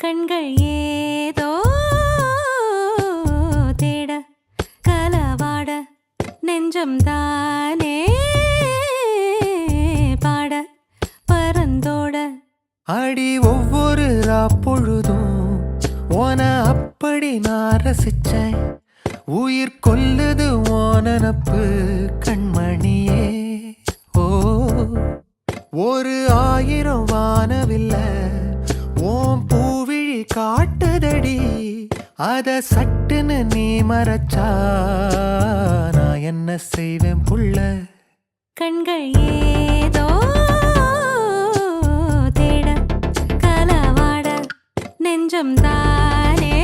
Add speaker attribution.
Speaker 1: கண்கள் ஏதோ தேட கலவாட நெஞ்சம் தானே பாட பரந்தோட
Speaker 2: அடி ஒவ்வொரு பொழுதும் ஓன அப்படி நான் ரசிச்சேன். உயிர் கொல்லுது ஓனப்பு கண்மணியே. ஓ ஒரு 1000 வானவில்ல ஓம் பூவிழி காட்டுதடி. அத சட்டுன்னு நீ மறைச்சா நான் என்ன செய்வேன் புள்ள.
Speaker 1: கண்கள் ஏதோ தேட கலவாட நெஞ்சம் தானே